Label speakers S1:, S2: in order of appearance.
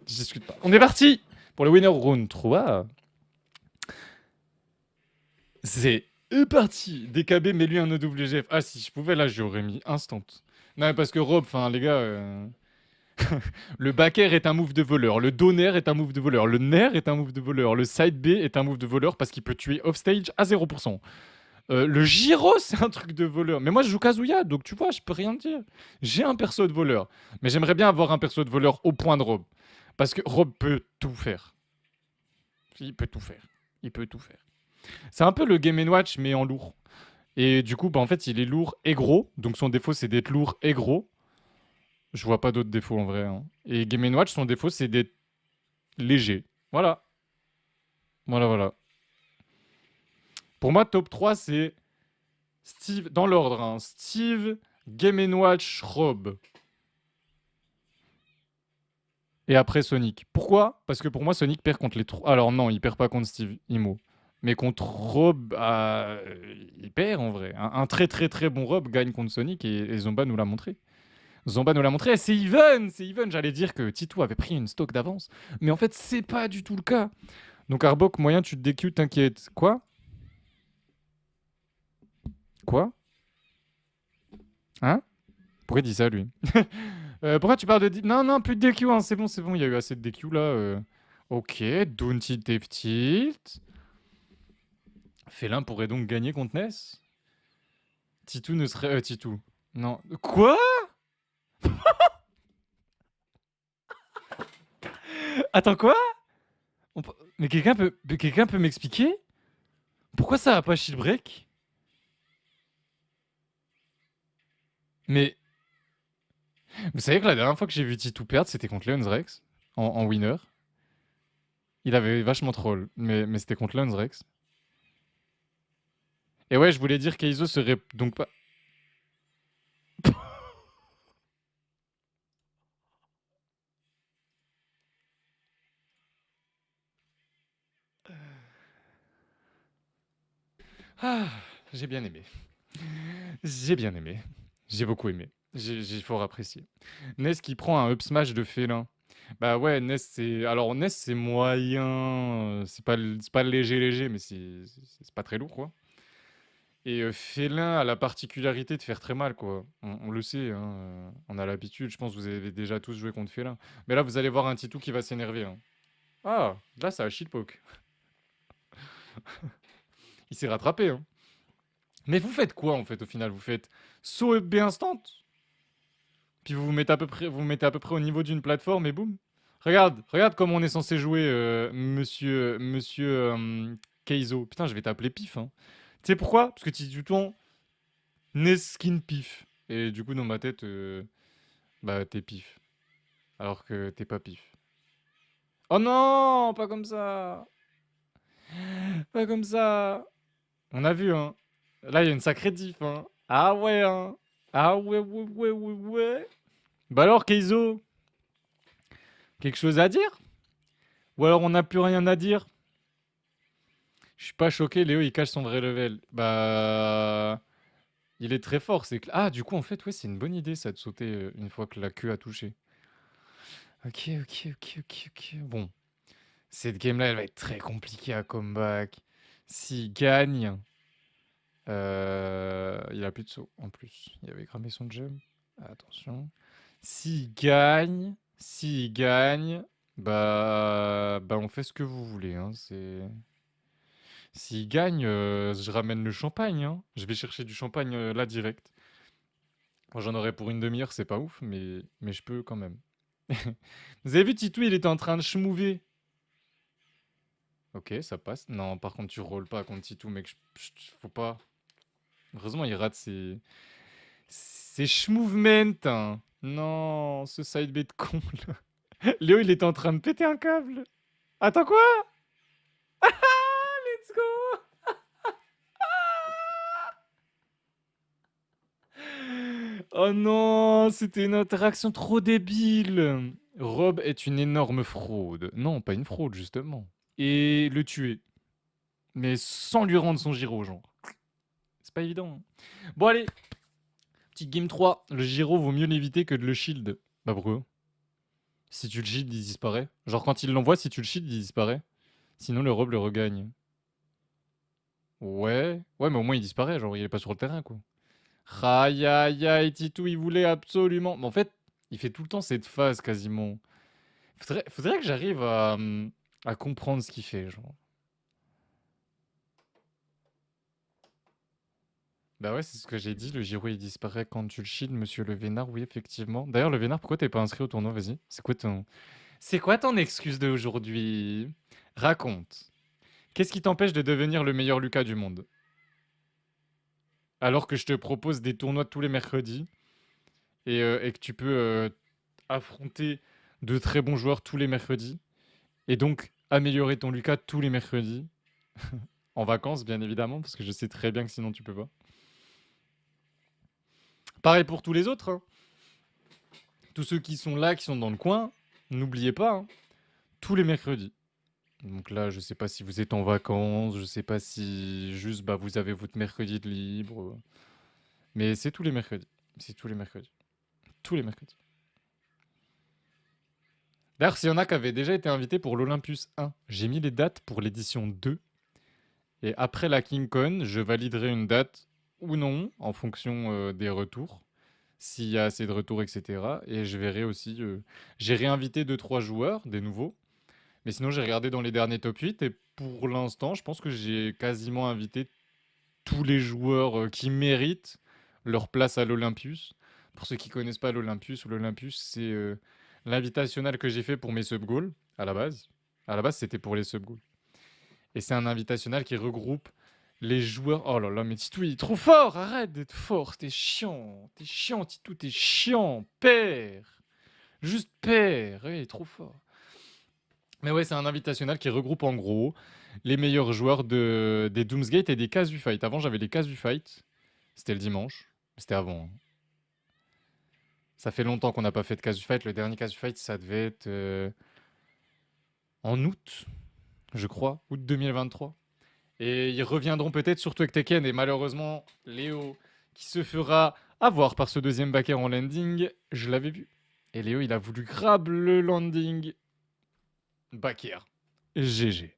S1: Je discute pas. On est parti pour le winner round 3. C'est parti. DKB, mais lui un OWGF. Ah, si je pouvais, là, j'aurais mis instant. Non, mais parce que Rob, enfin, les gars, le backer est un move de voleur, le donner est un move de voleur, le nair est un move de voleur, le side B est un move de voleur parce qu'il peut tuer offstage à 0%. Le gyro, c'est un truc de voleur. Mais moi, je joue Kazuya, donc tu vois, je peux rien dire. J'ai un perso de voleur. Mais j'aimerais bien avoir un perso de voleur au point de Rob. Parce que Rob peut tout faire. Il peut tout faire. Il peut tout faire. C'est un peu le Game Watch, mais en lourd. Et du coup, bah, en fait, il est lourd et gros. Donc son défaut, c'est d'être lourd et gros. Je vois pas d'autres défauts en vrai, hein. Et Game Watch, son défaut, c'est d'être léger. Voilà. Voilà, voilà. Pour moi, top 3, c'est Steve, dans l'ordre, hein. Steve, Game Watch, Rob. Et après Sonic. Pourquoi? Parce que pour moi, Sonic perd contre les trois. Alors non, il perd pas contre Steve, Imo. Mais contre Rob, il perd en vrai. Un très très très bon Rob gagne contre Sonic et Zomba nous l'a montré. Zomba nous l'a montré, et c'est even, c'est even. J'allais dire que Titou avait pris une stock d'avance. Mais en fait, c'est pas du tout le cas. Donc Arbok, moyen, tu te DQ, t'inquiète. Quoi? Quoi? Hein? Pourquoi il dit ça, lui? Pourquoi tu parles de... Non, non, plus de DQ, hein. C'est bon, il y a eu assez de DQ, là. Ok, Dounty Dave Tilt. Félin pourrait donc gagner contre Ness. Titou ne serait... Titou. Non. Quoi? Attends, quoi? Mais quelqu'un peut m'expliquer? Pourquoi ça a pas shield break? Mais... Vous savez que la dernière fois que j'ai vu Titou perdre, c'était contre Leon's Rex. En winner. Il avait vachement troll. Mais c'était contre Leon's Rex. Et ouais, je voulais dire qu'Aizo serait donc pas... Ah, j'ai bien aimé. J'ai bien aimé. J'ai beaucoup aimé. J'ai fort apprécié. Ness qui prend un up smash de félin. Bah ouais, Ness c'est... Alors Ness c'est moyen... c'est pas léger léger, mais c'est pas très lourd quoi. Et félin a la particularité de faire très mal quoi. On le sait, hein, on a l'habitude. Je pense que vous avez déjà tous joué contre félin. Mais là vous allez voir un Titou qui va s'énerver, hein. Ah, là ça a shitpoke. Il s'est rattrapé, hein. Mais vous faites quoi en fait au final? Vous faites saut B instant? Puis vous vous mettez à peu près au niveau d'une plateforme et boum. Regarde comment on est censé jouer, monsieur Keizo. Putain, je vais t'appeler Pif, hein. Tu sais pourquoi? Parce que tu dis tout le temps Neskin Pif. Et du coup, dans ma tête, bah, t'es Pif. Alors que t'es pas Pif. Oh non, pas comme ça. Pas comme ça. On a vu, hein. Là, il y a une sacrée diff, hein. Ah ouais, hein. Ah ouais, ouais, ouais, ouais, ouais. Bah alors, Keizo, quelque chose à dire? Ou alors on n'a plus rien à dire? Je suis pas choqué, Léo il cache son vrai level. Bah. Il est très fort, c'est Ah, du coup, en fait, ouais, c'est une bonne idée ça de sauter une fois que la queue a touché. Ok, ok, ok, ok, ok. Bon, cette game-là, elle va être très compliquée à comeback. S'il gagne, il a plus de saut en plus. Il avait cramé son jump. Attention. S'il gagne, bah, on fait ce que vous voulez, hein. S'il gagne, je ramène le champagne, hein. Je vais chercher du champagne là direct. Moi, j'en aurais pour une demi-heure, c'est pas ouf, mais je peux quand même. Vous avez vu Titou, il était en train de schmouver. Ok, ça passe. Non, par contre, tu rolls pas contre Titou, mec. Faut pas. Heureusement, il rate ses schmouvements, hein. Non, ce side B de con, là. Léo, il était en train de péter un câble. Attends, quoi? Let's go! Oh non, c'était une interaction trop débile. Rob est une énorme fraude. Non, pas une fraude, justement. Et le tuer. Mais sans lui rendre son gyro, genre. C'est pas évident, hein. Bon, allez. Petite game 3. Le gyro vaut mieux l'éviter que de le shield. Bah, pourquoi? Si tu le shield, il disparaît. Genre quand il l'envoie, si tu le shield, il disparaît. Sinon, le rob le regagne. Ouais. Ouais, mais au moins il disparaît, genre il est pas sur le terrain, quoi. Aïe aïe aïe, Titou, il voulait absolument. Mais en fait, il fait tout le temps cette phase quasiment. Faudrait que j'arrive à comprendre ce qu'il fait, genre. Bah ouais, c'est ce que j'ai dit, le Giro il disparaît quand tu le shield, monsieur le Vénard, oui, effectivement. D'ailleurs, le Vénard, pourquoi t'es pas inscrit au tournoi? Vas-y. C'est quoi ton excuse d'aujourd'hui? Raconte. Qu'est-ce qui t'empêche de devenir le meilleur Lucas du monde? Alors que je te propose des tournois tous les mercredis et que tu peux affronter de très bons joueurs tous les mercredis et donc améliorer ton Lucas tous les mercredis. En vacances, bien évidemment, parce que je sais très bien que sinon tu peux pas. Pareil pour tous les autres, hein. Tous ceux qui sont là, qui sont dans le coin, n'oubliez pas, hein, tous les mercredis. Donc là, je sais pas si vous êtes en vacances, je sais pas si juste bah, vous avez votre mercredi de libre. Mais c'est tous les mercredis. C'est tous les mercredis. Tous les mercredis. D'ailleurs, s'il y en a qui avaient déjà été invités pour l'Olympus 1, j'ai mis les dates pour l'édition 2. Et après la King Con, je validerai une date ou non, en fonction des retours. S'il y a assez de retours, etc. Et je verrai aussi. J'ai réinvité deux trois joueurs, des nouveaux. Mais sinon, j'ai regardé dans les derniers top 8. Et pour l'instant, je pense que j'ai quasiment invité tous les joueurs qui méritent leur place à l'Olympus. Pour ceux qui connaissent pas l'Olympus, c'est l'invitationnel que j'ai fait pour mes sub-goals à la base. À la base, c'était pour les sub-goals. Et c'est un invitationnel qui regroupe les joueurs. Oh là là, mais Titou, il est trop fort! Arrête d'être fort, t'es chiant! T'es chiant, Titou, t'es chiant! Père! Juste père! Ouais, il est trop fort. Mais ouais, c'est un invitationnel qui regroupe en gros les meilleurs joueurs des Doomsgate et des Casu Fight. Avant, j'avais les Casu Fight. C'était le dimanche. C'était avant, hein. Ça fait longtemps qu'on n'a pas fait de Casu Fight. Le dernier Casu Fight, ça devait être en août, je crois. Août 2023. Et ils reviendront peut-être sur Twek Tekken. Et malheureusement, Léo, qui se fera avoir par ce deuxième backer en landing, je l'avais vu. Et Léo, il a voulu grab le landing backer. GG.